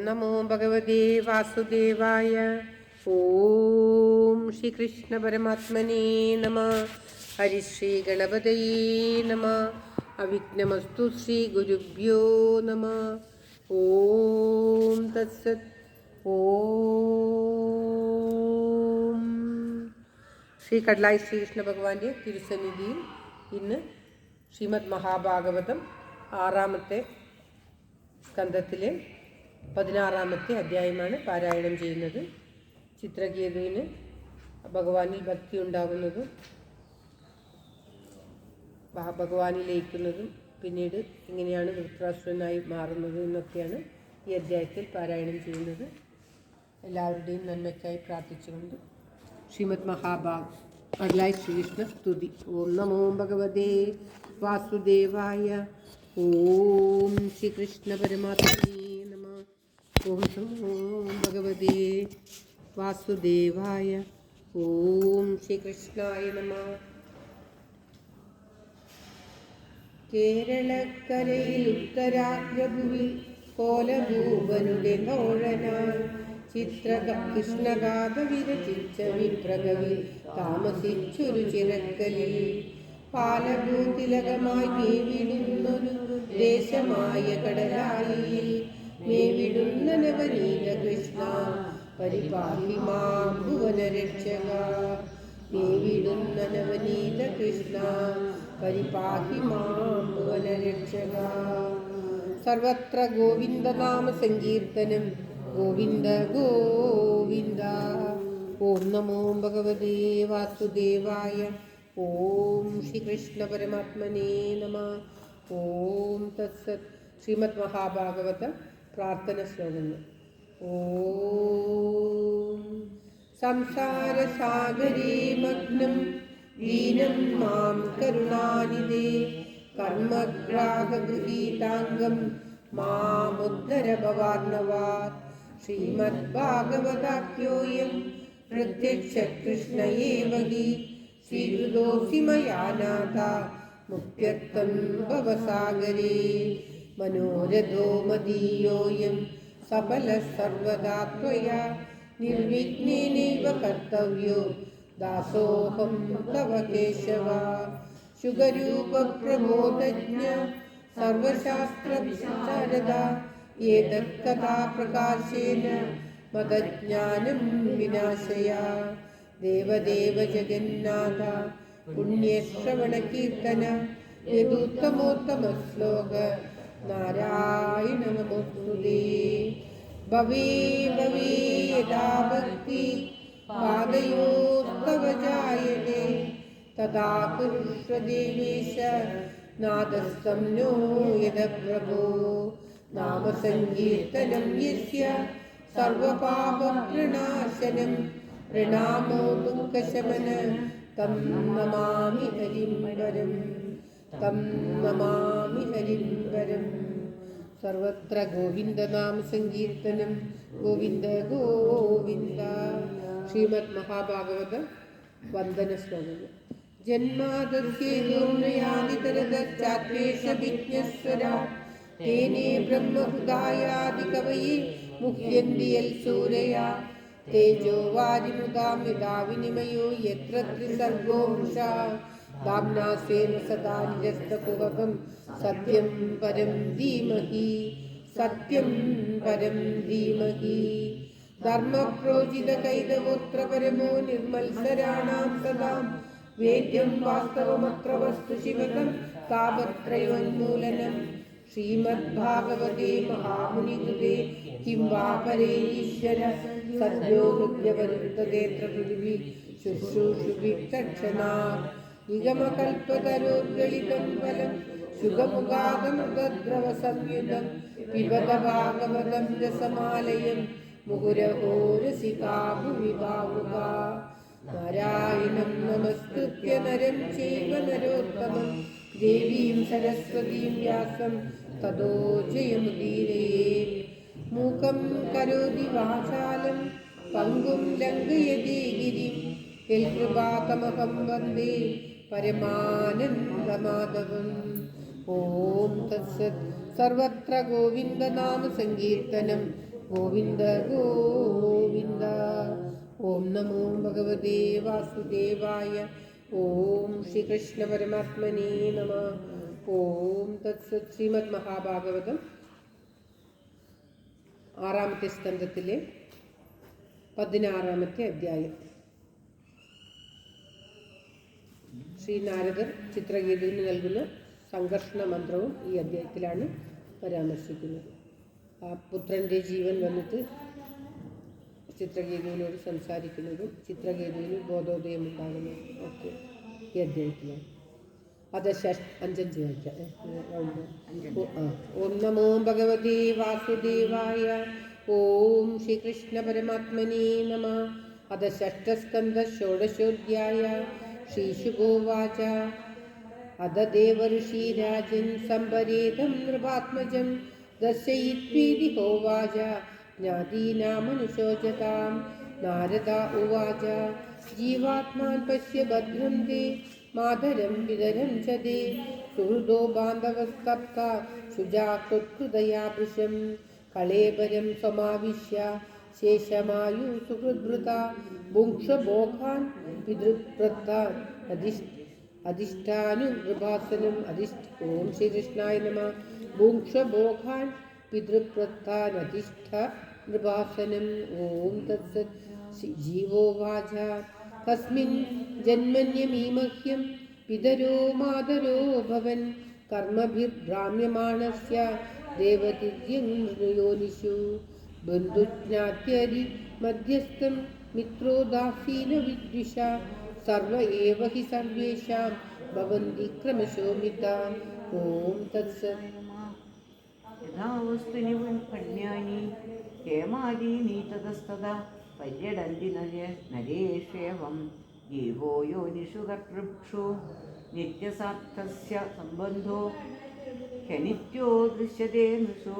നമോ ഭഗവതേ വാസുദേവായ. ഓം ശ്രീകൃഷ്ണ പരമാത്മനേ നമഃ. ഹരിശ്രീ ഗണപതയേ നമഃ. അവിഘ്നമസ്തു ശ്രീ ഗുരുഭ്യോ നമഃ. ഓം തത്സത്. ഓം ശ്രീ കടലായി ശ്രീകൃഷ്ണ ഭഗവാന്റെ തിരുസന്നിധിയിൽ ഇന്ന് ശ്രീമദ് മഹാഭാഗവതം 6-ാമത്തെ സ്കന്ധത്തിലെ 16-ാമത്തെ അധ്യായമാണ് പാരായണം ചെയ്യുന്നത്. ചിത്രകേതുവിന് ഭഗവാനിൽ ഭക്തി ഉണ്ടാകുന്നതും ഭഗവാനിൽ ലയിക്കുന്നതും പിന്നീട് എങ്ങനെയാണ് വൃത്രാസുരനായി മാറുന്നത് എന്നൊക്കെയാണ് ഈ അധ്യായത്തിൽ പാരായണം ചെയ്യുന്നത്. എല്ലാവരുടെയും നന്മയ്ക്കായി പ്രാർത്ഥിച്ചുകൊണ്ട് ശ്രീമദ് കടലായി ശ്രീകൃഷ്ണ സ്തുതി. ഓം നമോ ഭഗവതേ വാസുദേവായ. ഓം ശ്രീകൃഷ്ണ പരമാത്മനേ നമഃ. ഓം നമോ ഭഗവതേ വാസുദേവായ. ഓം ശ്രീകൃഷ്ണായ നമഃ. കേരളക്കരയിൽ ഉത്തരാഗ്രഭുവിൽ കോലഭൂവനുടെ തോഴനായി കൃഷ്ണഗാഥ വിരചിച്ച വിപ്രകവി താമസിച്ചൊരു ചിറക്കലിൽ പാലഭൂതിലകമായി മേവിടുന്നൊരു ദേശമായ കടലായിൽ മേവിടുന്ന നവനീത കൃഷ്ണ പരിപാഹി മാം ഭുവനരക്ഷക. മേവിടുന്ന നവനീത കൃഷ്ണ പരിപാഹി മാം ഭുവനരക്ഷക. സർവത്ര ഗോവിന്ദനാമ സങ്കീർത്തനം. ഗോവിന്ദ ഗോവിന്ദ. ഓം നമോ ഭഗവതേ വാസുദേവായ. ഓം ശ്രീകൃഷ്ണ പരമാത്മനേ നമഃ. ഓം തത്സത്. ശ്രീമദ് മഹാഭാഗവത പ്രാർത്ഥന ശ്ലോകങ്ങൾ. ഓം സംസാരസാഗരേ മഗ്നം ദീനം മാം കരുണാനിധേ കർമ്മഗ്രാഹഗൃഹീതാംഗം മാമുദ്ധര ഭവാർണവാത്. ശ്രീമദ്ഭാഗവതാഖ്യോയം പ്രത്യക്ഷ കൃഷ്ണ ഏവ ഹി ശ്രീകൃതോऽസി മയാ നാഥ മുക്ത്യർത്ഥം ഭവസാഗരേ. മനോരഥോ മദീയോऽയം സഫലഃ സർവദാ ത്വയാ നിർവിഘ്നേനൈവ കർത്തവ്യോ ദാസോऽഹം തവ കേശവ. ശുഗരൂപ പ്രബോധജ്ഞ സർവശാസ്ത്രവിശാരദ ഏതത് കഥാ പ്രകാശേന മദജ്ഞാനം വിനാശയ. ദേവദേവ ജഗന്നാഥ പുണ്യശ്രവണകീർത്തന യദുത്തമോത്തമ ശ്ലോക നാരായണ നമോസ്തുതേ. ഭവേ ഭവേ യഥാ ഭക്തി പാദയോസ്തവ ജായതേ തഥാ കുരുഷ്വ ദേവേശ നാദസ്തം നോ യദ പ്രഭോ. നാമസങ്കീർത്തനം യസ്യ സർവപാപപ്രണാശനം പ്രണാമോ ദുഃഖശമന തം നമാമി ഹരിം വരം. തം നമാമി ഹരിം വരം. സർവത്ര ഗോവിന്ദനാമ സങ്കീർത്തനം. ഗോവിന്ദ ഗോവിന്ദ. ശ്രീമദ് മഹാഭാഗവത വന്ദന ശ്ലോകങ്ങൾ. ജന്മാദസ്യേതോന്മയാദിതരതശ്ചാത്വേഷവിജ്ഞസ്വരാ തേനേ ബ്രഹ്മഹൃദായാദികവയെ മുഹ്യന്തി യൽ സൂരയാ. തേജോ വാരിമുദാം യഥാ വിനിമയോ യത്ര ത്രിസർഗോ വൃഷാ. ധാമ്നാ സ്വേന സദാ നിരസ്തകുഹകം സത്യം പരം ധീമഹി. സത്യം പരം ധീമഹി. ധർമ്മപ്രോചിത കൈതവോത്ര പരമോ നിർമത്സരാണാം സദാം വേദ്യം വാസ്തവമത്ര വസ്തു ശിവകം താപത്രയോന്മൂലനം. ശ്രീമദ്ഭാഗവതേ മഹാമുനികൃതേ കിം വാ പരേ ഈശ്വര സദ്യോ ഹൃദ്യവരുദ്ധതേത്ര പൃഥിവി ശുശ്രൂഷുഭിः തക്ഷണാത്. നിഗമകൽപ്പതരോർഗളിതം ഫലം ശുഖമുഖാദമൃതദ്രവ സംയുതം പിബത ഭാഗവതം രസമാലയം മുഹുരഹോ രസികാ ഭുവി ഭാവുകാ. നാരായണം നമസ്കൃത്യ നരം ചൈവ നരോത്തമം ദേവീം സരസ്വതീം വ്യാസം തതോ ജയമുദീരയേത്. മൂകം കരോതി വാചാലം പങ്കും ലംഘയതി ഗിരിം യൽകൃപാതമഹം വന്ദേ പരമാനന്ദമാധവം. ഓം തത്സത്. സർവത്ര ഗോവിന്ദനാമ സങ്കീർത്തനം. ഗോവിന്ദ ഗോവിന്ദ. ഓം നമോ ഭഗവതേ വാസുദേവായ. ഓം ശ്രീകൃഷ്ണ പരമാത്മനേ നമഃ. ഓം തത്സത്. ശ്രീമദ് മഹാഭാഗവതം 6-ാമത്തെ സ്കന്ധത്തിലെ 16-ാമത്തെ അധ്യായം. ശ്രീ നാരദർ ചിത്രകേതുവിന് നൽകുന്ന സംഘർഷണ മന്ത്രവും ഈ അധ്യായത്തിലാണ് പരാമർശിക്കുന്നത്. ആ പുത്രൻ്റെ ജീവൻ വന്നിട്ട് ചിത്രകേതുവിനോട് സംസാരിക്കുന്നതും ചിത്രകേതുവിന് ബോധോദയം ഉണ്ടാകുന്നതും ഒക്കെ ഈ അധ്യായത്തിലാണ്. അത് 5 വായിക്കാം. ഓം നമോ ഭഗവതേ വാസുദേവായ. ഓം ശ്രീകൃഷ്ണ പരമാത്മനേ നമഃ. അത 6-ാം സ്കന്ധ 16-ോऽധ്യായ. ശ്രീശുകോവാച. അത ദേവർഷീരാജൻ സംപരേതം നൃപാത്മജം ദർശയിത്വേതി ഹോവാച ജ്ഞാതീനാമനുശോചതാം. നാരദ ഉവാച. ജീവാത്മാൻ പശ്യ ഭദ്രം തേ മാതരം പിതരം ച തേ സുഹൃദോ ബാന്ധവസ്തപ്ത ശുചാകൃത്കൃതയാ ഭൃശം കളേബരം സമാവിശ്യ ശേഷമായു സുഹൃദ്ഭൃത ഭുങ്ക്ഷഭോഗാൻ പിതൃപ്രത്താൻ അധിഷ്ഠാനുഭാസനം. ഓം ശ്രീകൃഷ്ണായ നമഃ. ഭുങ്ക്ഷഭോഗാൻ പിതൃപ്രത്താൻ അധിഷ്ഠാനുഭാസനം. ഓം തത്സത്. ജീവോവാച. തസ്മിൻ ജന്മന്യമീമഹ്യം പിതരോ മാതരോ ഭവൻ കർമ്മഭിർഭ്രാമ്യമാണസ്യ ദേവതിഥ്യം മൃണയോനിഷു ബന്ധുജ്ഞാത്യരി മധ്യസ്ഥം മിത്രോദാസീന വിദ്വിഷ സർവ ഏവ ഹി സർവേഷാം ഭവന്തി ക്രമശോമിതാ. ഓം തത്സത്. യഥാവസ്തുനി പണ്യാനി ഹേമാദീനി തതസ്തദാ പര്യടന്തി നരേഷേവം ജീവോ യോനിഷു കർതൃക്ഷു നിത്യസാർത്ഥസ്യ സംബന്ധോ ഹ്യനിത്യോ ദൃശ്യതേ നൃഷു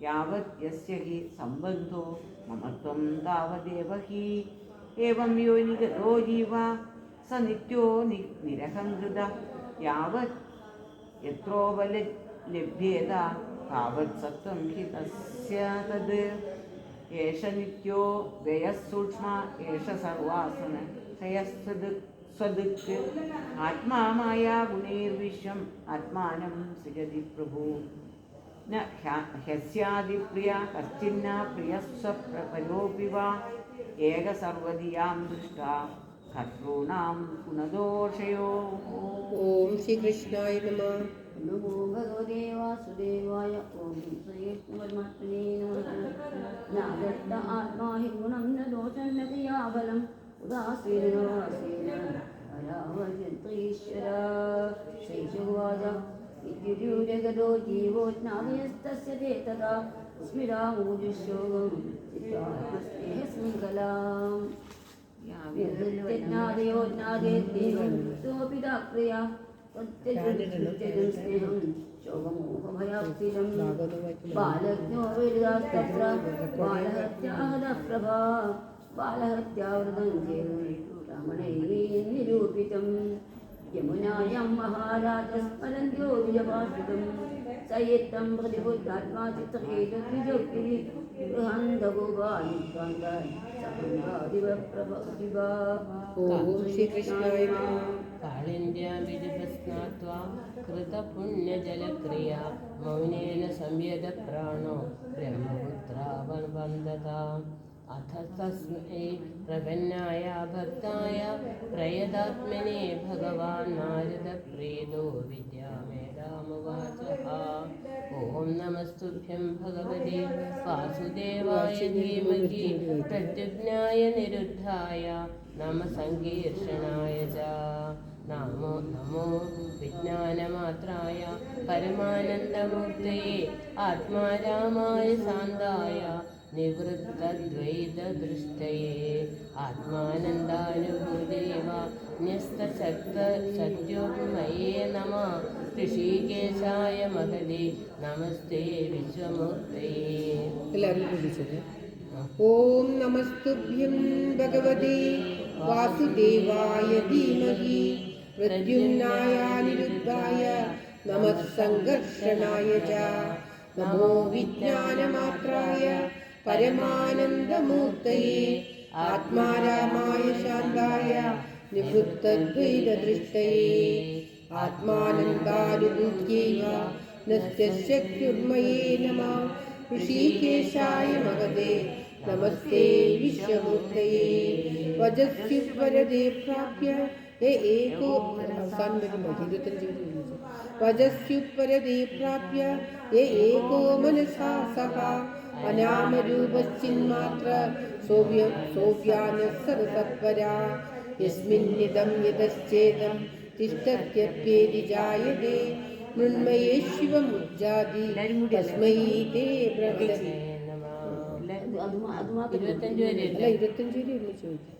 യാവത് യസ്യ ഹി സംബന്ധോ മമത്വം താവദേവ ഹി ഏവം യോനിഗതോ ജീവ സ നിത്യോ നിരഹംകൃത യാവത് യത്രോപലഭ്യേത താവത് സത്വം ഹി തസ്യ തദ് ഏഷ നിത്യോ വ്യയഃ സൂക്ഷ്മ ഏഷ സർവാസന സ്വദൃക് ആത്മാ മായാ ഗുണൈർവിശ്വം ആത്മാനം സൃജതി പ്രഭു ന ഹ്യസ്യാദിപ്രിയ കശ്ചിന്ന പ്രിയസ്വപരോപി വാ ഏക സർവദിയാം ദൃഷ്ടാ കർത്തॄണാം ഗുണദോഷയോ. ഓം ശ്രീകൃഷ്ണായ നമഃ. നമോ ഭഗവതേ വാസുദേവായ. ഓം ശ്രീകൃഷ്ണ പരമാത്മനേ നമഃ. നാദത്ത ആത്മാ ഹി ഗുണം ന ദോഷം ന ക്രിയാഫലം ഉദാസീനോ അരാവചിത്രീശ്വര. ശ്രീശുവാച. വിദ്യുരൂരഗതോ ജീവോ ജ്ഞാതയസ്തസ്യ ചേതതാ സ്മിരാമൂജുശോകം ചിത്രാത്മസ്നേഹശൃംഖലാം ജ്ഞാതയോ ജ്ഞാതേദേവം പിതാ പ്രിയ സ്നേഹം ശോകമോഹഭയാസ്ഥിരം ബാലജ്ഞോ വേദാസ്തത്ര ബാലഹത്യാഹതപ്രഭാ ബാലഹത്യാവൃതം രമണൈ നിരൂപിതം യമുനായാം മഹാരാജസ്മരന്ത്യോ വിജപാശ്രിതം സയേത്തം പ്രതിബുദ്ധാത്മാ ചിത്രകേതുദ്വിജോക്തിരി ഓം ശ്രീകൃഷ്ണായ നമഃ. കാളിന്ദ്യാഭിജപസ്നാത്വാ കൃതപുണ്യജലക്രിയ മൗനേന സംയത പ്രാണോ ബ്രഹ്മപുത്രാവന്ദതാം. അഥ തസ്മൈ പ്രപന്നായ ഭക്തായ പ്രയതാത്മനെ ഭഗവാൻ നാരദപ്രീതോ വിദ്യാമേതാമുവാചഃ. ഓം നമസ്തുഭ്യം ഭഗവതേ വാസുദേവായ ധീമഹി പ്രത്യുജ്ഞായ നിരുദ്ധായ നമ സങ്കീർഷണായ ച. നമോ വിജ്ഞാനമാത്രായ പരമാനന്ദമൂർത്തയേ ആത്മാരാമായ ശാന്തായ നിവൃത്തദ്വൈതദൃഷ്ടയേ ആത്മാനന്ദാനുഭൂതേവ ന്യസ്തശക്തസത്യോന്മയേ നമഃ. ഋഷികേശായ മഹതേ നമസ്തേ വിശ്വമൂർത്തയേ. എല്ലാവരും ശ്രദ്ധിച്ചത്. ഓം നമസ്തുഭ്യം ഭഗവതേ വാസുദേവായ ധീമഹി പ്രദ്യുമ്നായ നിരുദ്ധായ നമഃ സംഘർഷണായ ച. നമോ വിജ്ഞാനമാത്രായ परमानन्दमूर्तये आत्मारामाय शान्ताय निवृत्तद्वैतदृष्टये आत्मानन्दानुभूत्यैव नश्यशक्तिर्मये नमः ऋषिकेशाय महते नमस्ते विश्वमूर्तये वजस्युपरदे प्राप्य ये एको वजस्युपरदे प्राप्य ये एको मनसा सह अनामरूपश्चिन्मात्र सोऽव्यानः सर्वतत्परा यस्मिन्निदं यतश्चेदं तिष्ठत्यप्येति जायते मृण्मये शिवमुज्जाति तस्मै ते ब्रह्मणे അത് 25 വരെ അല്ല 25 വരെ ചോദിക്കാം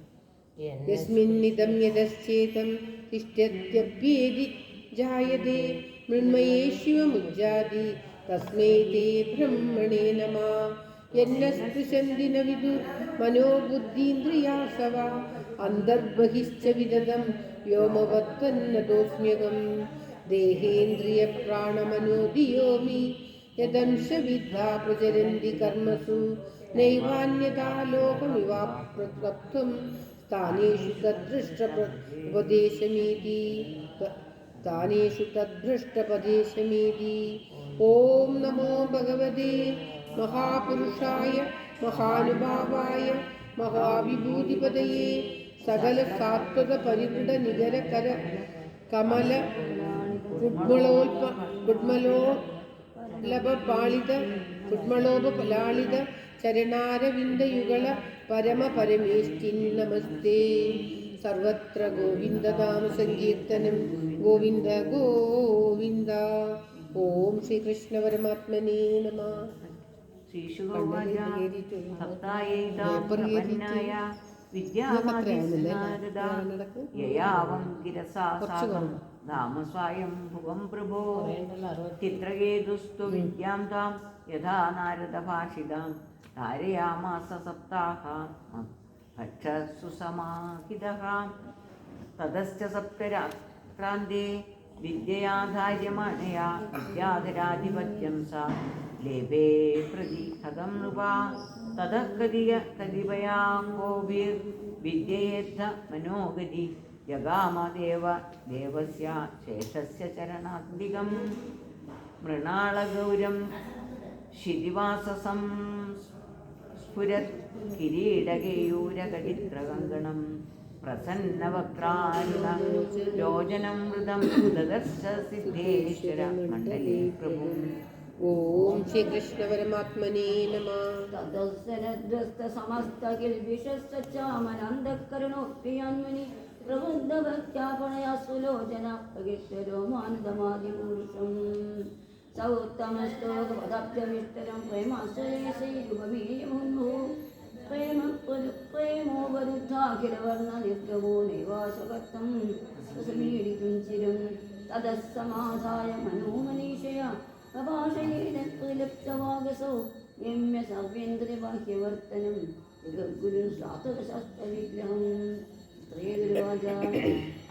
യസ്മിന്നിദം യതശ്ചേതം തിഷ്ഠത്യപ്യേതി ജായതേ മൃണ്മയേ ശിവമുജ്ജാതി തസ്മൈ തേ ബ്രഹ്മണേ നമഃ യന്നസ്പൃശന്തി ന വിദു മനോബുദ്ധീന്ദ്രിയാസവ അന്തർബഹിശ്ച വിദദം വ്യോമവത്തന്നതോസ്മ്യഹം ദേഹേന്ദ്രിയപ്രാണമനോധിയോമി യദംശവിദ്ധാ പ്രചരന്തി കർമ്മസു നൈവാന്യതാ ലോകമിവാപ്രപ്തും സ്ഥാനേഷു തദ്ദൃഷ്ടപദേശമീതി ഓം നമോ ഭഗവതേ മഹാപുരുഷായ മഹാനുഭാവായ മഹാവിഭൂതിപതയേ സകല സാത്വത പരിവൃഢ നികരകര കമല കുഡ്മളോപലാളിത ചരണാരവിന്ദയുഗള പരമപരമേഷ്ഠിൻ നമസ്തേ സർവത്ര ഗോവിന്ദനാമ സങ്കീർത്തനം ഗോവിന്ദ ഗോവിന്ദ ഓം ശ്രീകൃഷ്ണ പരമാത്മനേ നമഃ ശ്രീശുഗോവാച ഭക്തായൈതായ വിദ്യാമാദിസ്നാരദ യയാവം ഗിരസാ സാഗം നാമസ്വായം ഭുവം പ്രഭോ ചിത്രകേതുസ്തു വിദ്യാം താം യഥാ നാരദ ഭാഷിതാം ധാരയാമാസ സപ്താഹ ഭക്ഷസു സമാഹിതഃ തതശ്ച സപ്തരാത്രാന്തേ വിദ്യയാധാര്യമാണയാ വിദ്യാധരാധിപത്യം സാ ലേഭേ പ്രതിഹതം നൃപാ തതഃ കതിപയാ കോഭിർ വിദ്യയേദ്ധ മനോഗതി ജഗാമ ദേവസ്യ ശേഷസ്യ ചരണാന്തികം മൃണാളഗൗരം ശിതിവാസസം സ്ഫുരത് കിരീടകേയൂരകടിത്രകങ്കണം പ്രസന്നവക്രാരുണ ലോചനം മൃതം ദദർശ സിദ്ധേശ്വര മണ്ഡലേ പ്രഭു ഓം ശ്രീകൃഷ്ണ പരമാത്മനേ നമഃ തദസ്സനദ്വസ്തസമസ്തകിൽവിഷസ്സച്ചാമനന്ദകരുണോപ്രിയാന്മനി പ്രബുദ്ധഭക്ത്യാപണയാ സുലോചന പ്രകീർത്തരോമാനുദമാദിപൂരുഷം സൗത്തമശ്ലോകപദാബ്ജമിഷ്ടരം പ്രേമാശ്രയേശൈരുപമീയമുൻമു പ്രേമോപരുദ്ധാഖിലവർണ്ണനിർഗമോ നൈവാശകർത്തം രസമീഡിതും ചിരം തദസ്സമാധായ മനോമനീഷയാ പ്രഭാഷയേനത്രിലപ്തവാഗസോ യമ്യ സർവേന്ദ്രബാഹ്യവർത്തനം ജഗദ്ഗുരുൻ സ്വാതകശാസ്ത്രവിഗ്രഹം സ്ത്രീരുവാച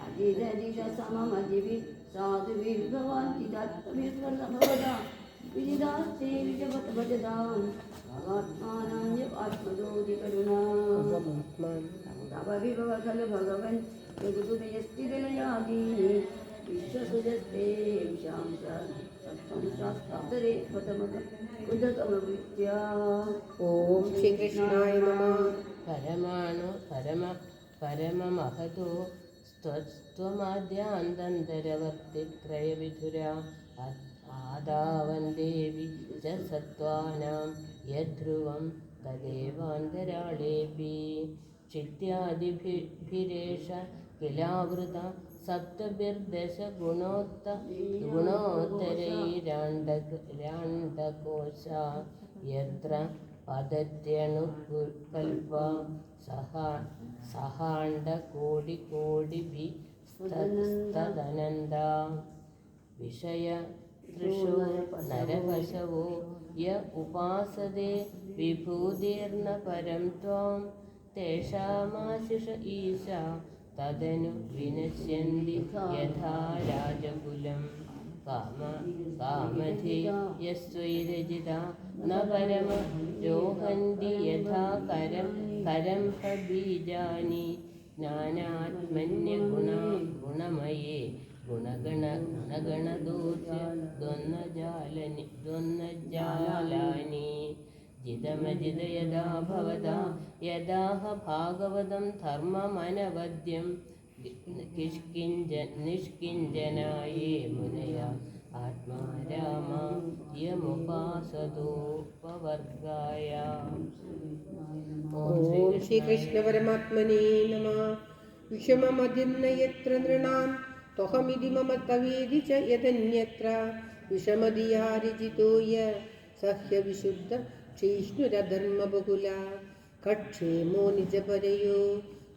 അജിതജിതസമമജിവി സാധുവിർഭവാൻ ചിതാത്മവിർവഭവതാ വിജിതാസ്തേ വിജപതഭജതാം ഭഗവാത്മാനാഞ്ജ ആത്മദോതി കരുണാ തവ വിഭവ ഖലു ഭഗവൻ യദുതുമയസ്ഥിതലയാദീനി വിശ്വസുജസ്തേ വിശാംസ ഓം ശ്രീകൃഷ്ണായ നമഃ പരമാണു പരമമഹതോ സ്ത്വമാദ്യാന്തരവർത്തിത്രയവിധുര ആദാവൻ ദേവി ച സത്വാനാം യദ്ധ്രുവം തദേവാന്തരാളേപി ക്ഷിത്യാദിഭിരേഷ കിലാവൃത സപ്തഭിർദശ ഗുണോത്തരൈരാണ്ടകോശ യത്ര പദത്യണുകൽപ സഹാണ്ഡകോടികോടിഭിസ്തദനന്ദ വിഷയ തൃഷു നരപശവോ യ ഉപാസതേ വിഭൂതിർന പരം ത്വാം തേഷാമാശിഷ ഈശ തദനു വിനശ്യന്തി യഥാ രാജകുലം കാമധേയസ്ത്വൈരജിത न परम रोहन्ति यथा करं करं बीजानि ज्ञानात्मन्यगुणमये गुणगणगणदोषद्वन्द्वजालानि जिदमजिद यदा भवदा यदाह भागवतं धर्ममनवद्यं निष्किञ्जनाये मुनया आत्मा राम यमुपासतोपवर्गाय। ഓം ശ്രീകൃഷ്ണ പരമാത്മനേ നമഃ. വിഷമമതിർന്ന യത്ര നൃണാം ത്വഹമിതി മമ തവേദി ച യദന്യത്ര വിഷമതിയാരിജിതോ യ സഹ്യ വിശുദ്ധ ക്ഷീഷ്ണുരധർമ്മബഹുല കക്ഷേമോ നിജപരയോ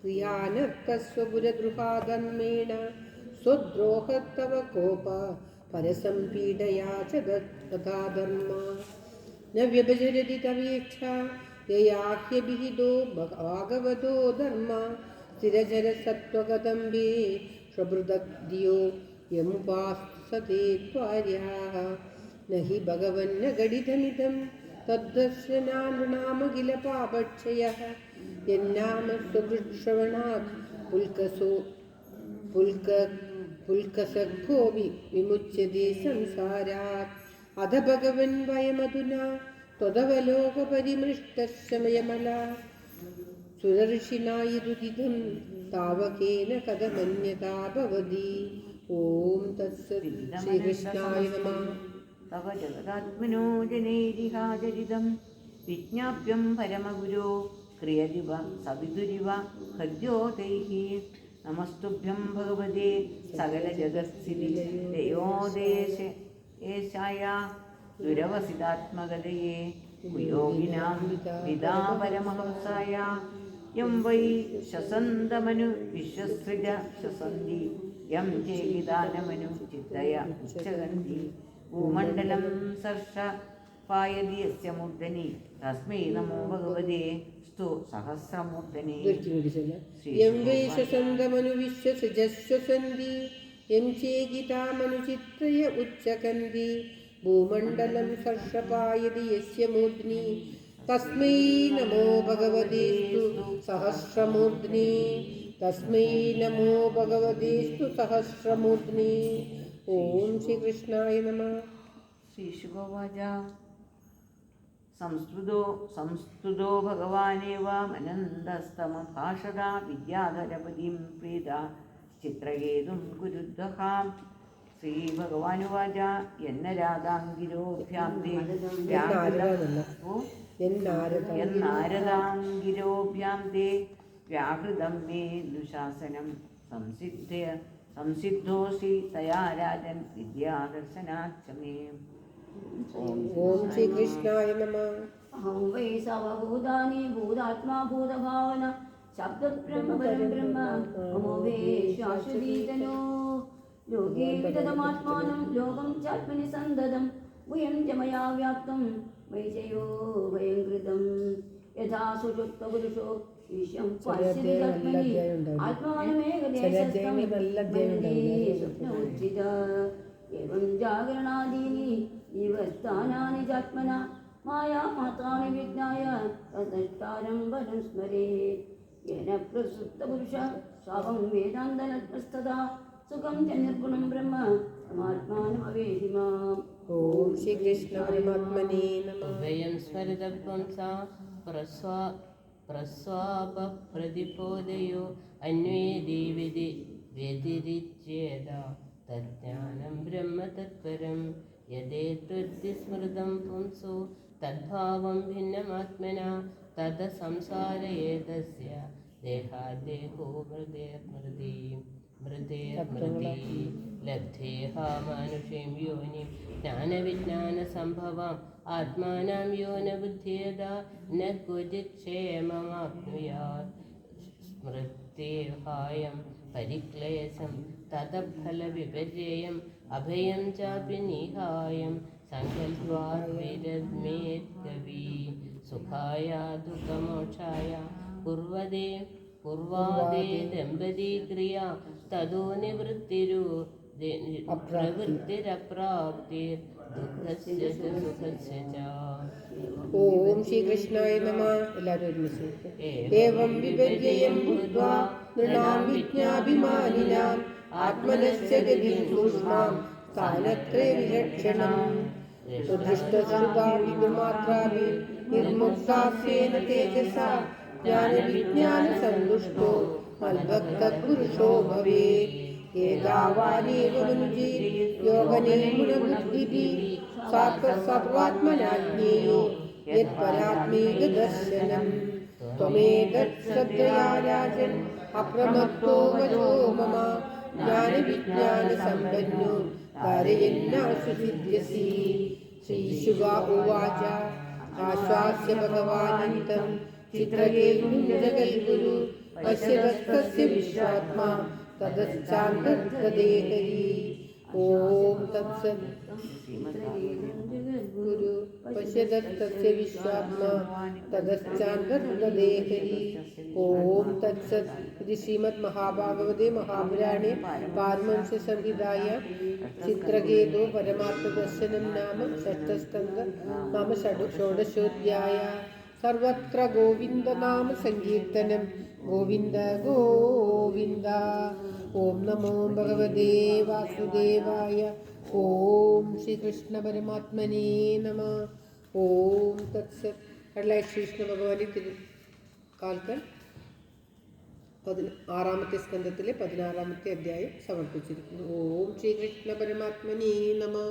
ക്രിയാനർത്ഥസ്വപുരദ്രുഹാധർമ്മേണ സ്വദ്രോഹത്തവ കോപ പരസംപീഡയാ ച തഥാ ധർമ്മ ന വ്യഭചരതി തവേച്ഛ യയാഹ്യഭിഹിതോ ഭാഗവതോ ധർമ്മ സ്ഥിരചര സത്വകദംബേ സ്വഭൃതദ്യോ യമുപാസതേ ത്വാര്യാഃ ന ഹി ഭഗവന്ന ഗടിതമിദം തദ്ദർശനാനൃണാമഖില പാപക്ഷയഃ യന്നാമ സ്വകൃശ്രവണാത് പുൽകസഖോപി വിമുച്യതേ സംസാരാത് അധ ഭഗവൻ വയമധുനാ ത്വദവലോകപരിമൃഷ്ടശമയമല സുരഋഷിനായിതുദിതം താവകേന കഥമന്യതാ ഭവതി. ഓം തത്സത്. ശ്രീകൃഷ്ണായ നമഃ. തവ ജഗതാത്മനോ ജനൈരിഹാചരിതം വിജ്ഞാപ്യം പരമഗുരോ ക്രിയതിവ സവിതുരിവ ഹൃദ്യോതൈഃ നമസ്തുഭ്യം ഭഗവതേ സകല ജഗത്സ്ഥിതി ലയോദേശായ ദുരവസിതാത്മകതയേ യോഗിനാം പിതാ പരമഹംസായ യം വൈ ശസന്തമനു വിശ്വസൃജ ശസന്തി യം ചേകിദാനമനു ചിത്തയ ഉച്ചഗന്തി ഭൂമണ്ഡലം സർഷ പായതി യസ്യ മൂർധനി തസ്മൈ നമോ ഭഗവതേ സ്തു സഹസ്രമൂർധനി. യം വൈ ശസന്തമനു വിശ്വസൃജശ്വസന്തി യം ചേകിതാമനു ചിത്രയ ഉച്ചകന്തി ഭൂമണ്ഡലം സർഷപായതി യസ്യ മൂർധ്നി തസ്മൈ നമോ ഭഗവതേസ്തു സഹസ്രമൂർധ്നി. തസ്മൈ നമോ ഭഗവതേസ്തു സഹസ്രമൂർധ്നി. ഓം ശ്രീകൃഷ്ണായ നമഃ. ശ്രീശുകോവാച സംസ്തുതോ ഭഗവാനേവ മനന്തസ്തമഭാഷത വിദ്യാധരപതിം പ്രീത ചിത്രകേതും കുരുദ്വഹാം. ശ്രീഭഗവാനുവാച എന്ന രാധാംഗിരോഭ്യാം തേ വ്യാഹൃതം മേ ദുശാസനം സംസിദ്ധോസി തയാ രാജൻ വിദ്യാദർശനാച്ഛ മേ. ഓം ശ്രീകൃഷ്ണായ നമഃ. അഹം വൈ സർവഭൂതാനി ഭൂതാത്മാ ഭൂതഭാവന ശബ്ദബ്രഹ്മ പരം ബ്രഹ്മ മമോ വേ ശാശ്വതീതനോ ലോകേ വിദതമാത്മാനം ലോകം ചാത്മനി സന്തതം വയം ച മയാ വ്യാപ്തം വൈജയോ വയം കൃതം യഥാ സുഷുപ്ത പുരുഷോ ഈശം പശ്യതി തസ്മൈ ആത്മാനമേകദേശസ്ഥം മനനേ സ്വപ്നോജ്ജിത ഏവം ജാഗരണാദീനി ജീവസ്ഥാനാനി ചാത്മന മായാമാത്രാണി വിജ്ഞായ തദ്ദ്രഷ്ടാരം പരം സ്മരേത് യേന പ്രസുപ്തപുരുഷ സ്വാവം വേദാന്തനപ്രസ്ഥതാ സുഖം ച നിർഗുണം ബ്രഹ്മ പരമാത്മാനമവേഹി മാം. ഓം ശ്രീകൃഷ്ണ പരമാത്മനേ നമഃ. ഉഭയം സ്മരതത്വം സാ പ്രസ്വാപപ്രതിബോധയോ അന്വേതി വ്യതിരിച്യേത തജ്ഞാനം ബ്രഹ്മ തത്പരം യദേത്വദ്ധി സ്മൃതം പുംസോ തദ്ഭാവം ഭിന്നമാത്മന തദ സംസാരയേതസ്യ ദേഹാദേഹോ മൃതേർമൃതി ലബ്ധേഹ മാനുഷീം യോനിം ജ്ഞാനവിജ്ഞാനസംഭവാം ആത്മാനം യോ ന ബുദ്ധ്യേത ന ക്വചിത് ക്ഷേമമാപ്നുയാത് സ്മൃത്യേഹായം പരിക്ലേശം തതഫലവിപര്യം അഭയം ചാപി നിഹായം സങ്കൽപ്പാത് വിരമേത് കവി സുഖായ ദുഃഖമോക്ഷായ കുർവാദേ ദമ്പതി ക്രിയ തതോ നിവൃത്തിരു പ്രവൃത്തിരപ്രാപ്തിർ ദുഃഖസ്യ ച സുഖസ്യ ച. ഓം ശ്രീകൃഷ്ണായ നമഃ. എല്ലാവരും ഒരുമിച്ച്. ഏവം വിപര്യം ഭൂത്വാ നൃണാം വിജ്ഞാഭിമാനിനാം ആത്മനസ്യ ഗതിം സൂക്ഷ്മാം സ്ഥാനത്രയ വിലക്ഷണം. ദൃഷ്ടശ്രുതാഭിമാത്രാഭി നിർമുക്താസ്യേന തേജസാ ജ്ഞാനവിജ്ഞാനസന്തുഷ്ടോ മദ്ഭക്തപുരുഷോ ഭവേത്. ഏതാവാനേവ മനുജേ യോഗനിർഗുണബുദ്ധിഭിः സർവാത്മനാ ജ്ഞേയോ യത്പരാത്മൈകദർശനം. ത്വമേതത് ശ്രദ്ധയാ രാജൻ അപ്രമത്തോ വചോ മമ ജ്ഞാനവിജ്ഞാനസമ്പന്നോ ധാരയന്നാശു സിദ്ധ്യസി. ശ്രീശുക ഉവാച ആശ്വാസ്യ ഭഗവാനന്തം ചിത്രകേതും ജഗദ്ഗുരു പശ്യതസ്തസ്യ വിശ്വാത്മാ തദശ്ചാന്തദേഹരി. ഓം തത്സത്. ഗുരു പശ്യതസ്തസ്യ വിശ്വാത്മാ തദശ്ചാന്തദേഹരി. ഓം തത്സത്. ഇത് ശ്രീമദ് മഹാഭാഗവതേ മഹാപുരാണേ പാരമഹംസ്യ സംഹിതായാം ചിത്രകേതോ പരമാർത്ഥദർശനം നാമ ഷഷ്ഠസ്കന്ധ നാമ ഷോഡശോധ്യായः. സർവത്ര ഗോവിന്ദനാമ സങ്കീർത്തനം. ഗോവിന്ദ ഗോവിന്ദ. ഓം നമോ ഭഗവതേ വാസുദേവായ. ഓം ശ്രീകൃഷ്ണ പരമാത്മനേ നമഃ. ഓം തത്സത്. അല്ല ശ്രീകൃഷ്ണ ഭഗവാന്റെ കാൽക്കൽ 6-ാമത്തെ സ്കന്ധത്തിലെ 16-ാമത്തെ അധ്യായം സമർപ്പിച്ചിരിക്കുന്നു. ഓം ശ്രീകൃഷ്ണ പരമാത്മനേ നമഃ.